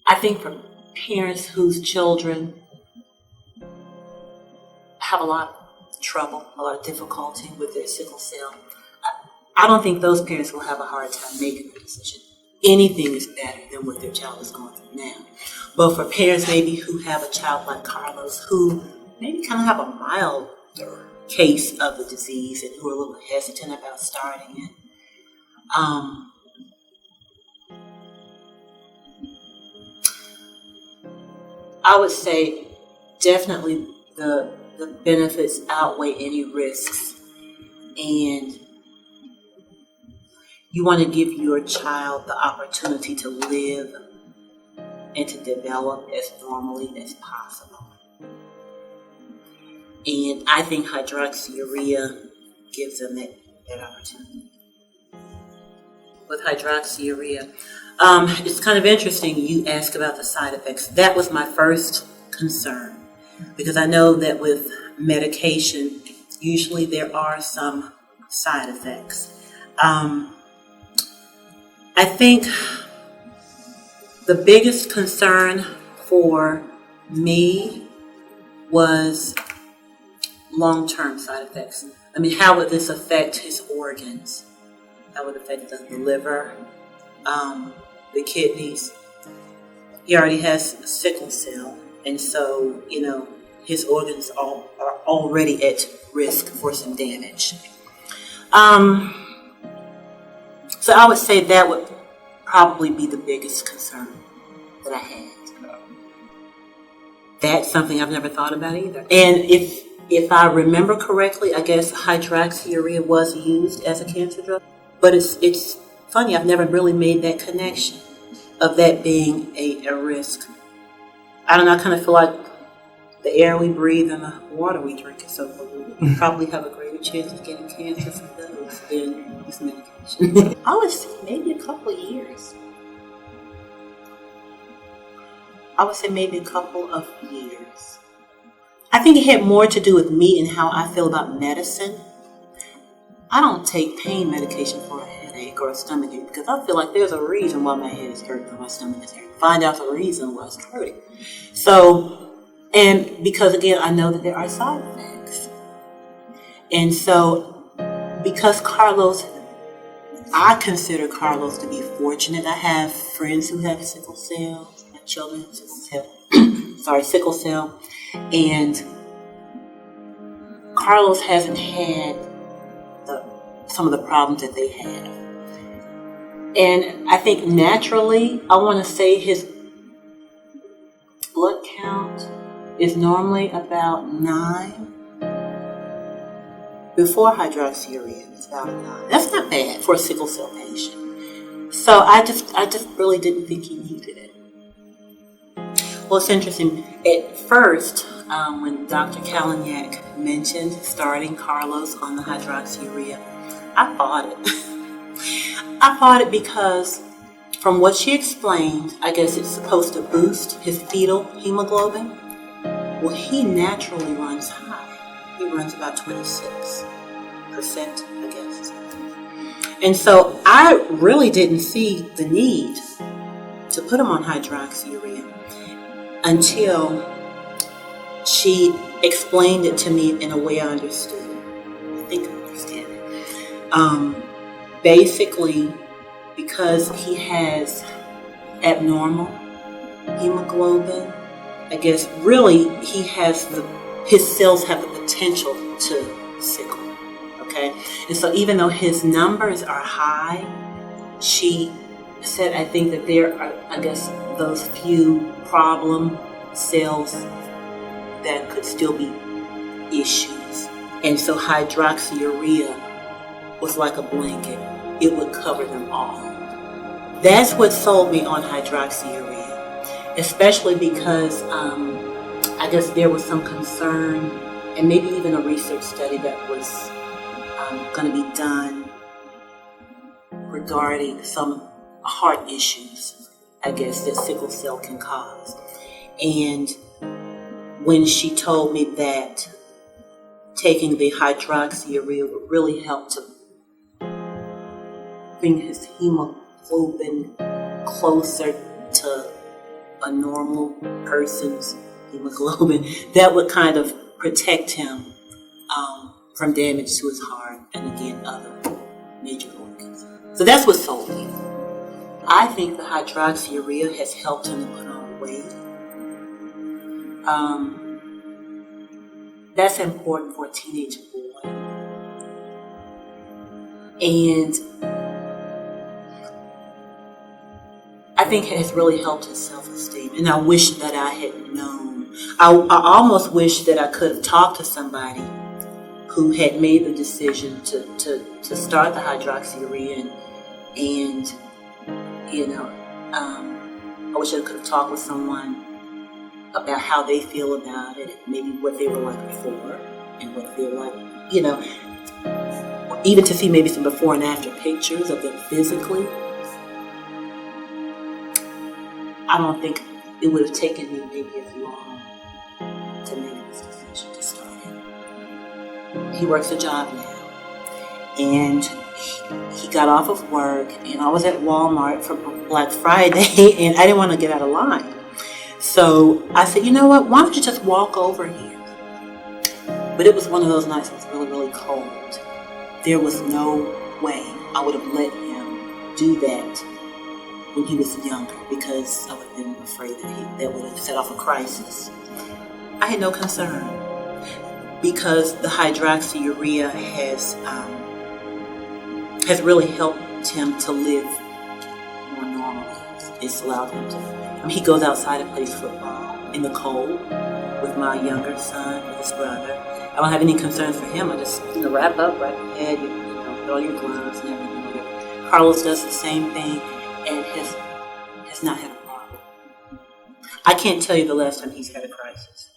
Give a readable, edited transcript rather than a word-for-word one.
I think for parents whose children have a lot of trouble, a lot of difficulty with their sickle cell, I don't think those parents will have a hard time making the decision. Anything is better than what their child is going through now. But for parents maybe who have a child like Carlos, who maybe kind of have a milder case of the disease and who are a little hesitant about starting it, I would say definitely the benefits outweigh any risks. And you want to give your child the opportunity to live and to develop as normally as possible. And I think hydroxyurea gives them that opportunity. With hydroxyurea, it's kind of interesting you ask about the side effects. That was my first concern, because I know that with medication, usually there are some side effects. I think the biggest concern for me was long-term side effects. I mean, how would this affect his organs? How would it affect the liver, the kidneys? He already has sickle cell, and so, his organs are already at risk for some damage. So I would say that would probably be the biggest concern that I had. That's something I've never thought about either. And if I remember correctly, I guess hydroxyurea was used as a cancer drug. But it's funny, I've never really made that connection of that being a risk. I don't know, I kind of feel like the air we breathe and the water we drink is so polluted. We probably have a greater chance of getting cancer from those than this medication. I would say maybe a couple of years. I think it had more to do with me and how I feel about medicine. I don't take pain medication for a headache or a stomach ache because I feel like there's a reason why my head is hurting or my stomach is hurting. Find out the reason why it's hurting. And because again, I know that there are side effects. And so, because I consider Carlos to be fortunate. I have friends who have sickle cell, I have children who have sickle cell, and Carlos hasn't had some of the problems that they have. And I think naturally, I want to say his blood count is normally about 9. Before hydroxyurea, it's about 9. That's not bad for a sickle cell patient. So I just really didn't think he needed it. Well, it's interesting. At first, when Dr. Kalaniak mentioned starting Carlos on the hydroxyurea, I fought it. I fought it because from what she explained, I guess it's supposed to boost his fetal hemoglobin. Well, he naturally runs high. He runs about 26%, I guess. And so I really didn't see the need to put him on hydroxyurea until she explained it to me in a way I understood. I think I understand it. Basically, because he has abnormal hemoglobin, I guess really his cells have the potential to sickle. Okay? And so even though his numbers are high, she said, I think that there are, I guess, those few problem cells that could still be issues. And so hydroxyurea was like a blanket. It would cover them all. That's what sold me on hydroxyurea, especially because I guess there was some concern and maybe even a research study that was going to be done regarding some heart issues, I guess, that sickle cell can cause. And when she told me that taking the hydroxyurea would really help to bring his hemoglobin closer to a normal person's hemoglobin, that would kind of protect him from damage to his heart and again other major organs. So that's what sold me. I think the hydroxyurea has helped him to put on weight. That's important for a teenage boy. And I think it has really helped his self-esteem. And I wish that I had known. I almost wish that I could have talked to somebody who had made the decision to start the hydroxyurea and I wish I could have talked with someone about how they feel about it, maybe what they were like before and what they're like, even to see maybe some before and after pictures of them physically. I don't think it would have taken me maybe as long to make this decision to start it. He works a job now, and he got off of work, and I was at Walmart for Black Friday, and I didn't want to get out of line. So I said, you know what, why don't you just walk over here? But it was one of those nights that was really, really cold. There was no way I would have let him do that when he was younger, because I would have been afraid that would have set off a crisis. I had no concern, because the hydroxyurea has really helped him to live more normally. It's allowed him to. He goes outside and plays football in the cold with my younger son, with his brother. I don't have any concerns for him. I just wrap up, wrap your head, put all your gloves and everything. Carlos does the same thing and has not had a problem. I can't tell you the last time he's had a crisis.